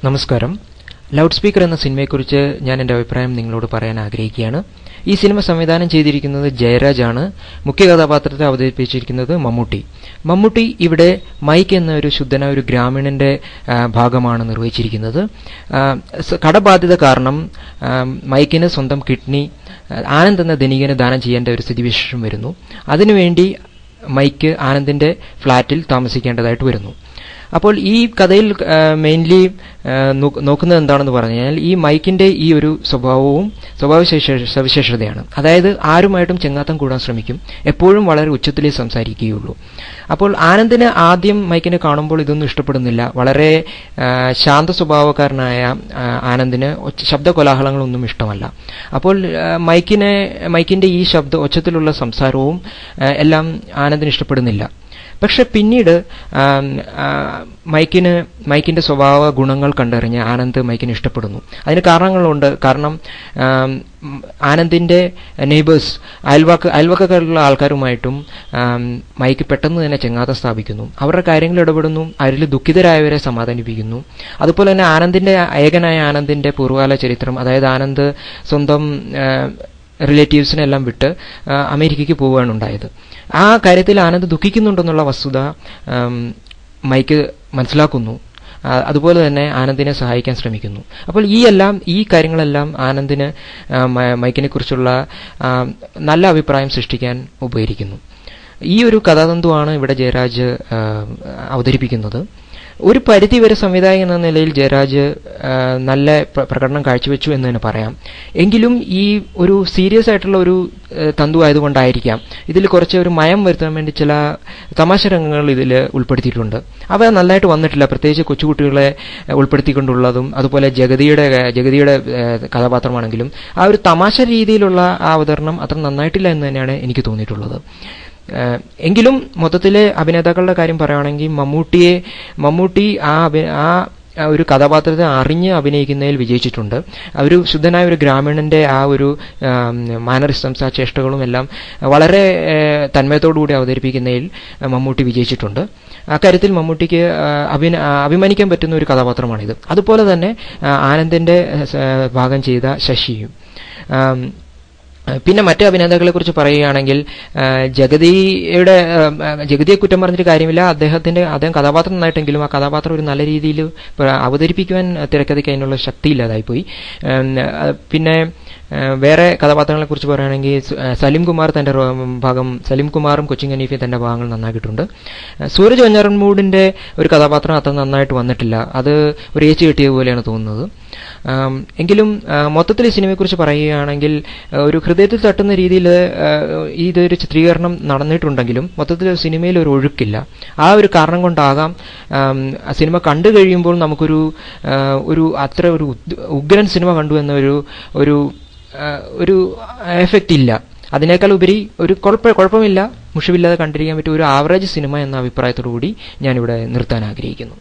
നമസ്കാരം. Loud speaker എന്ന സിനിമയെക്കുറിച്ച് ഞാൻ എൻ്റെ അഭിപ്രായം നിങ്ങളോട് പറയാൻ ആഗ്രഹിക്കുകയാണ്. ഈ സിനിമ സംവിധാനം ചെയ്തിരിക്കുന്നത് ജയരാജ് ആണ്. മുഖ്യ കഥാപാത്രത്തെ അവതരിപ്പിച്ചിരിക്കുന്നത് മമ്മൂട്ടി. മമ്മൂട്ടി ഇവിടെ മൈക്ക് എന്ന ഒരു ശുദ്ധനായ ഒരു ഗ്രാമീണന്റെ ഭാഗമാണ് നിർവഹിച്ചിരിക്കുന്നത്. കടബാധ്യത കാരണം മൈക്കിന് സ്വന്തം കിഡ്നി ആനന്ദ് എന്ന ധനികന് ദാനം ചെയ്യേണ്ട ഒരു സ്ഥിതിവിശേഷം വരുന്നു. അതിനുവേണ്ടി മൈക്ക് ആനന്ദിന്റെ ഫ്ളാറ്റിൽ താമസിക്കേണ്ടതായിട്ട് വരുന്നു. അപ്പോൾ ഈ കഥയിൽ മെയിൻലി നോക്കുന്നത് എന്താണെന്ന് പറഞ്ഞു കഴിഞ്ഞാൽ ഈ മൈക്കിന്റെ ഈ ഒരു സ്വഭാവ സവിശേഷതയാണ്. അതായത് ആരുമായിട്ടും ചെങ്ങാത്തം കൂടാൻ ശ്രമിക്കും, എപ്പോഴും വളരെ ഉച്ചത്തിലേ സംസാരിക്കുകയുള്ളൂ. അപ്പോൾ ആനന്ദിന് ആദ്യം മൈക്കിനെ കാണുമ്പോൾ ഇതൊന്നും ഇഷ്ടപ്പെടുന്നില്ല. വളരെ ശാന്ത സ്വഭാവക്കാരനായ ആനന്ദിന് ശബ്ദ കോലാഹലങ്ങളൊന്നും ഇഷ്ടമല്ല. അപ്പോൾ മൈക്കിന്റെ ഈ ഒച്ചത്തിലുള്ള സംസാരവും എല്ലാം ആനന്ദിന് ഇഷ്ടപ്പെടുന്നില്ല. പക്ഷെ പിന്നീട് മൈക്കിന്റെ സ്വഭാവ ഗുണങ്ങൾ കണ്ടറിഞ്ഞ് ആനന്ദ് മൈക്കിനെ ഇഷ്ടപ്പെടുന്നു. അതിന് കാരണങ്ങളുണ്ട്. കാരണം ആനന്ദിന്റെ നെയ്ബേഴ്സ് അയൽവക്കക്കാരുള്ള ആൾക്കാരുമായിട്ടും മൈക്ക് പെട്ടെന്ന് തന്നെ ചെങ്ങാത്തം സ്ഥാപിക്കുന്നു. അവരുടെ കാര്യങ്ങളിൽ ഇടപെടുന്നു, അവരിൽ ദുഃഖിതരായവരെ സമാധാനിപ്പിക്കുന്നു. അതുപോലെ തന്നെ ഏകനായ ആനന്ദിന്റെ പൂർവ്വകാല ചരിത്രം, അതായത് ആനന്ദ് സ്വന്തം റിലേറ്റീവ്സിനെല്ലാം വിട്ട് അമേരിക്കയ്ക്ക് പോവുകയാണ് ഉണ്ടായത്. ആ കാര്യത്തിൽ ആനന്ദ് ദുഃഖിക്കുന്നുണ്ടെന്നുള്ള വസ്തുത മൈക്ക് മനസ്സിലാക്കുന്നു. അതുപോലെ തന്നെ ആനന്ദിനെ സഹായിക്കാൻ ശ്രമിക്കുന്നു. അപ്പോൾ ഈ കാര്യങ്ങളെല്ലാം ആനന്ദിന് മൈക്കിനെ കുറിച്ചുള്ള നല്ല അഭിപ്രായം സൃഷ്ടിക്കാൻ ഉപകരിക്കുന്നു. ഈ ഒരു കഥാതന്തുവാണ് ഇവിടെ ജയരാജ് അവതരിപ്പിക്കുന്നത്. ഒരു പരിധിവരെ സംവിധായകൻ എന്ന നിലയിൽ ജയരാജ് നല്ല പ്രകടനം കാഴ്ചവെച്ചു എന്ന് തന്നെ പറയാം. എങ്കിലും ഈ ഒരു സീരിയസ് ആയിട്ടുള്ള ഒരു തന്തു ആയതുകൊണ്ടായിരിക്കാം ഇതിൽ കുറച്ച് ഒരു മയം വരുത്താൻ വേണ്ടി ചില തമാശ രംഗങ്ങൾ ഇതിൽ ഉൾപ്പെടുത്തിയിട്ടുണ്ട്. അവ നന്നായിട്ട് വന്നിട്ടില്ല. പ്രത്യേകിച്ച് കൊച്ചുകുട്ടികളെ ഉൾപ്പെടുത്തിക്കൊണ്ടുള്ളതും അതുപോലെ ജഗതിയുടെ കഥാപാത്രമാണെങ്കിലും ആ ഒരു തമാശ രീതിയിലുള്ള ആ അവതരണം അത്ര നന്നായിട്ടില്ല എന്ന് തന്നെയാണ് എനിക്ക് തോന്നിയിട്ടുള്ളത്. എങ്കിലും മൊത്തത്തിലെ അഭിനേതാക്കളുടെ കാര്യം പറയുകയാണെങ്കിൽ മമ്മൂട്ടി ആ ഒരു കഥാപാത്രത്തെ അറിഞ്ഞ് അഭിനയിക്കുന്നതിൽ വിജയിച്ചിട്ടുണ്ട്. ഒരു ശുദ്ധനായ ഒരു ഗ്രാമീണന്റെ ആ ഒരു മാനറിസംസ്, ആ ചേഷ്ടകളും എല്ലാം വളരെ തന്മയത്തോടുകൂടി അവതരിപ്പിക്കുന്നതിൽ മമ്മൂട്ടി വിജയിച്ചിട്ടുണ്ട്. അക്കാര്യത്തിൽ മമ്മൂട്ടിക്ക് അഭിമാനിക്കാൻ പറ്റുന്ന ഒരു കഥാപാത്രമാണിത്. അതുപോലെ തന്നെ ആനന്ദിന്റെ ഭാഗം ചെയ്ത ശശിയും. പിന്നെ മറ്റ് അഭിനേതാക്കളെ കുറിച്ച് പറയുകയാണെങ്കിൽ ജഗതിയെ കുറ്റം പറഞ്ഞിട്ട് കാര്യമില്ല. അദ്ദേഹം കഥാപാത്രം നന്നായിട്ടെങ്കിലും ആ കഥാപാത്രം ഒരു നല്ല രീതിയിൽ അവതരിപ്പിക്കുവാൻ തിരക്കഥയ്ക്ക് അതിനുള്ള ശക്തി ഇല്ലാതായിപ്പോയി. പിന്നെ വേറെ കഥാപാത്രങ്ങളെ കുറിച്ച് പറയുകയാണെങ്കിൽ സലീം കുമാറും കൊച്ചിൻ ഹനീഫയും തന്റെ ഭാഗങ്ങൾ നന്നാക്കിയിട്ടുണ്ട്. സൂരജ് വെഞ്ഞാറമൂടിന്റെ ഒരു കഥാപാത്രം അത്ര നന്നായിട്ട് വന്നിട്ടില്ല. അത് ഒരു ഏച്ചു കെട്ടിയ പോലെയാണ് തോന്നുന്നത്. എങ്കിലും മൊത്തത്തിൽ ഈ സിനിമയെക്കുറിച്ച് പറയുകയാണെങ്കിൽ ഒരു ഹൃദയത്തിൽ തട്ടുന്ന രീതിയിൽ ഇതൊരു ചിത്രീകരണം നടന്നിട്ടുണ്ടെങ്കിലും മൊത്തത്തിൽ സിനിമയിൽ ഒരു ഒഴുക്കില്ല. ആ ഒരു കാരണം കൊണ്ടാകാം സിനിമ കണ്ടു കഴിയുമ്പോൾ നമുക്കൊരു അത്ര ഒരു ഉഗ്രൻ സിനിമ കണ്ടു എന്ന ഒരു എഫക്റ്റ് ഇല്ല. അതിനേക്കാൾ ഉപരി ഒരു കുഴപ്പമില്ല, മുഷിവില്ലാതെ കണ്ടിരിക്കാൻ പറ്റിയ ഒരു ആവറേജ് സിനിമ എന്ന അഭിപ്രായത്തോടു കൂടി ഞാനിവിടെ നിർത്താൻ ആഗ്രഹിക്കുന്നു.